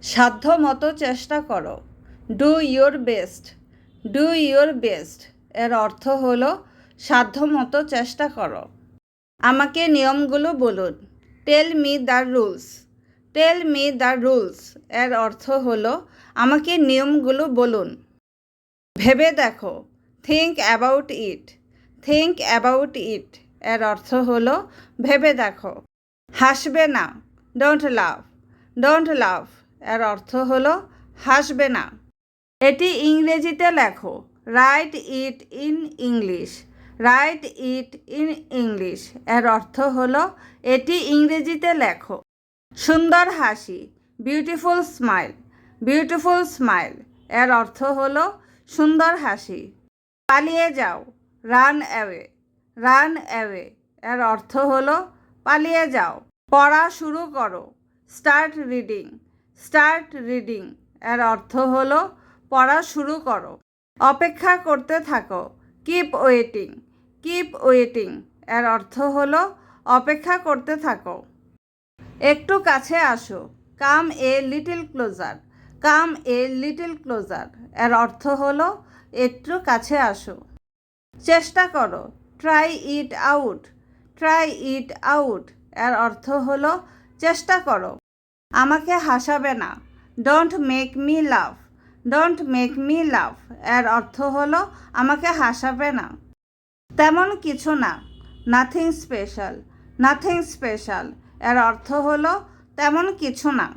সাধ্য মতো চেষ্টা করো। Do your best. Do your best এর অর্থ হলো সাধ্য মতো চেষ্টা করো। আমাকে নিয়মগুলো বলুন। Tell me the rules. Tell me the rules এর অর্থ হলো আমাকে নিয়মগুলো বলুন। ভেবে দেখো। Think about it. Think about it এর অর্থ হলো ভেবে দেখো। হাসবে না। Don't love. ডোন্ট লাভ এর অর্থ হলো হাসবে না। এটি ইংরেজিতে লেখো। Right it in English. Right it in English এর অর্থ হলো এটি ইংরেজিতে লেখো। সুন্দর হাসি। Beautiful smile. বিউটিফুল স্মাইল এর অর্থ হলো সুন্দর হাসি। পালিয়ে যাও। Run away. রান অ্যাওয়ে এর অর্থ হলো পালিয়ে যাও। পড়া শুরু করো। Start reading. স্টার্ট রিডিং এর অর্থ হলো পড়া শুরু করো। অপেক্ষা করতে থাকো। Keep waiting. কিপ ওয়েটিং এর অর্থ হলো অপেক্ষা করতে থাকো। একটু কাছে আসো। Come a little closer. Come a little closer এর অর্থ হলো একটু কাছে আসো। চেষ্টা করো। Try it out. Try it out এর অর্থ হলো চেষ্টা করো। আমাকে হাসাবে না। Don't make me love. Don't make me love এর অর্থ হলো আমাকে হাসাবে না। তেমন কিছু না। Nothing special. নাথিং স্পেশাল এর অর্থ হলো তেমন কিছু না।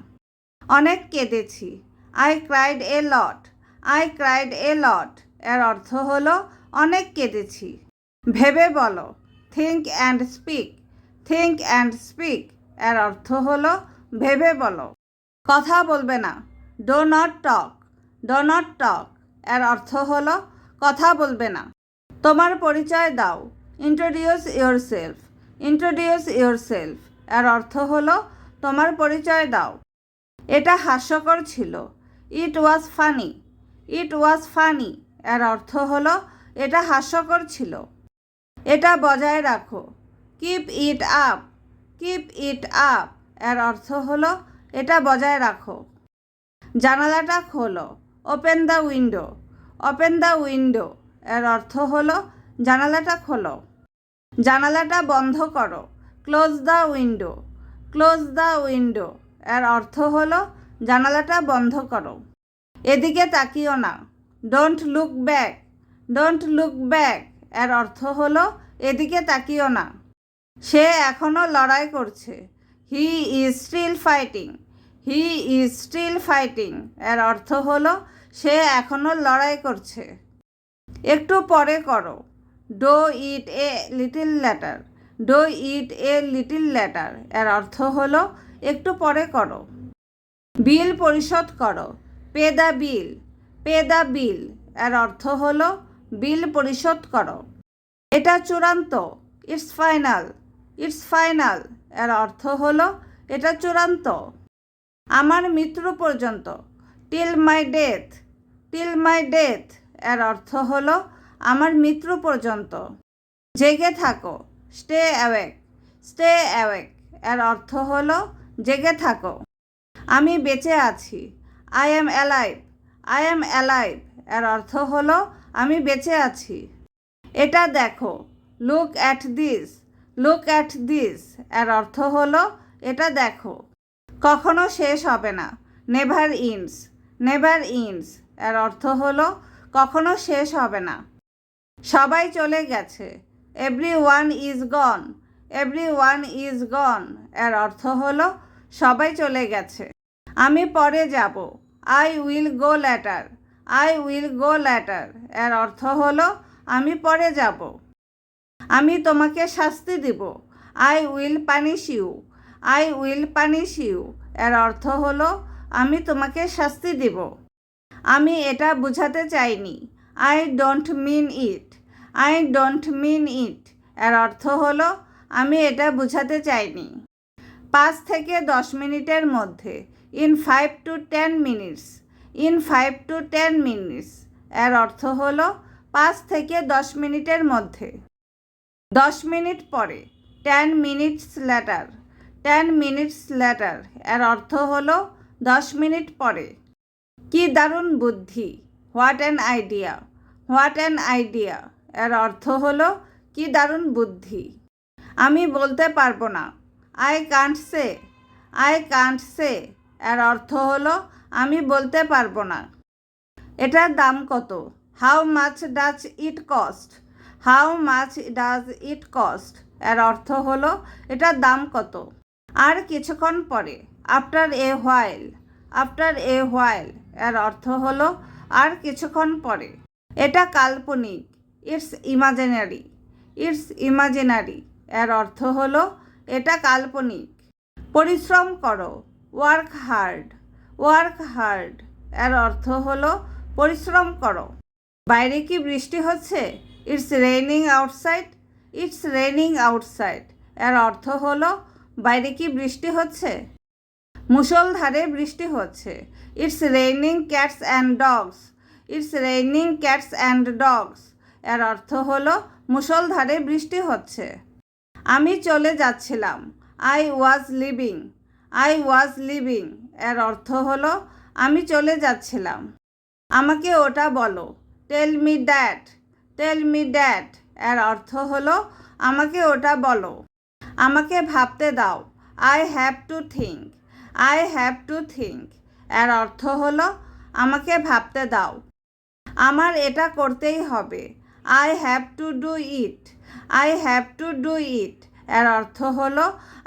অনেক কেঁদেছি। I cried a lot. I cried a lot এর অর্থ হলো অনেক কেঁদেছি। ভেবে বলো। Think and speak. Think and speak এর অর্থ হলো ভেবে বলো। কথা বলবে না। Do not talk. Do not talk এর অর্থ হলো কথা বলবে না। তোমার পরিচয় দাও। Introduce yourself. Introduce yourself এর অর্থ হলো তোমার পরিচয় দাও। এটা হাস্যকর ছিল। ইট ওয়াজ ফানি। ইট ওয়াজ ফানি এর অর্থ হলো এটা হাস্যকর ছিল। এটা বজায় রাখো। Keep it up. Keep it up এর অর্থ হলো এটা বজায় রাখো। জানালাটা খোলো। Open the window. Open the window এর অর্থ হলো জানালাটা খোলো। জানালাটা বন্ধ করো। Close the window. Close the window এর অর্থ হলো জানালাটা বন্ধ করো। এদিকে তাকিও না। Don't look back. Don't look back এর অর্থ হলো এদিকে তাকিও না। সে এখনও লড়াই করছে। He is still fighting. He is still fighting এর অর্থ হলো সে এখনও লড়াই করছে। একটু পরে করো। Do it a little later. Do it a little later এর অর্থ হলো একটু পরে করো। বিল পরিশোধ করো। Pay the bill. Pay the bill এর অর্থ হলো বিল পরিশোধ করো। এটা চূড়ান্ত। It's final. ইটস ফাইনাল এর অর্থ হলো এটা চূড়ান্ত। আমার মৃত্যু পর্যন্ত। Till my death. Till my death এর অর্থ হলো আমার মৃত্যু পর্যন্ত। জেগে থাকো। Stay awake. স্টে অ্যাওয়েক এর অর্থ হলো জেগে থাকো। আমি বেঁচে আছি। I am alive. I am alive এর অর্থ হলো আমি বেঁচে আছি। এটা দেখো। Look at this. Look at this এর অর্থ হলো এটা দেখো। কখনো শেষ হবে না। Never ends. নেভার ইন্ডস এর অর্থ হলো কখনো শেষ হবে না। সবাই চলে গেছে। Every one is gone. Every one is গন এর অর্থ হলো সবাই চলে গেছে। আমি পরে যাব। I will go letter. I will go letter এর অর্থ হলো আমি পরে যাব। আমি তোমাকে শাস্তি দিব। I will punish you. I will punish you এর অর্থ হলো আমি তোমাকে শাস্তি দিব। আমি এটা বুঝাতে চাইনি। I don't mean it. I don't mean it এর অর্থ হলো আমি এটা বুঝাতে চাইনি। 5 থেকে 10 মিনিটের মধ্যে। In 5 to 10 minutes. In 5 to 10 minutes এর অর্থ হলো 5 থেকে 10 মিনিটের মধ্যে। 10 মিনিট পরে। 10 মিনিটস লেটার। 10 মিনিটস লেটার এর অর্থ হলো 10 মিনিট পরে। কি দারুণ বুদ্ধি, what an idea. What an idea এর অর্থ হলো কি দারুণ বুদ্ধি। আমি বলতে পারবো না, I can't say. I can't say এর অর্থ হলো আমি বলতে পারবো না। এটার দাম কত? How much does it cost. How much does it cost এর অর্থ হলো এটার দাম কত। আর কিছুক্ষণ পরে, after a while. After a while এর অর্থ হলো আর কিছুক্ষণ পরে। এটা কাল্পনিক, ইটস ইমাজিনারি। ইটস ইমাজিনারি এর অর্থ হলো এটা কাল্পনিক। পরিশ্রম করো, ওয়ার্ক হার্ড। ওয়ার্ক হার্ড এর অর্থ হলো পরিশ্রম করো। বাইরে কি বৃষ্টি হচ্ছে? It's raining outside. It's raining outside এর অর্থ হলো বাইরে কি বৃষ্টি হচ্ছে? মুষলধারে বৃষ্টি হচ্ছে। It's raining cats and dogs. It's raining cats and dogs এর অর্থ হলো মুষলধারে বৃষ্টি হচ্ছে। আমি চলে যাচ্ছিলাম, I was leaving. I was leaving এর অর্থ হলো আমি চলে যাচ্ছিলাম। আমাকে ওটা বলো, tell me that. Tell me that এর অর্থ হলো আমাকে ওটা বলো। আমাকে ভাবতে দাও, I have to think. I have to think এর অর্থ হলো আমাকে ভাবতে দাও। আমার এটা করতেই হবে, I have to do it. I have to do it এর অর্থ হলো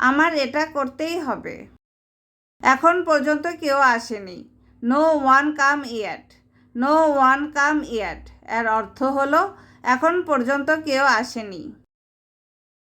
আমার এটা করতেই হবে। এখন পর্যন্ত কেউ আসেনি, no one come yet. No one come yet এর অর্থ হলো এখন পর্যন্ত কেউ আসেনি।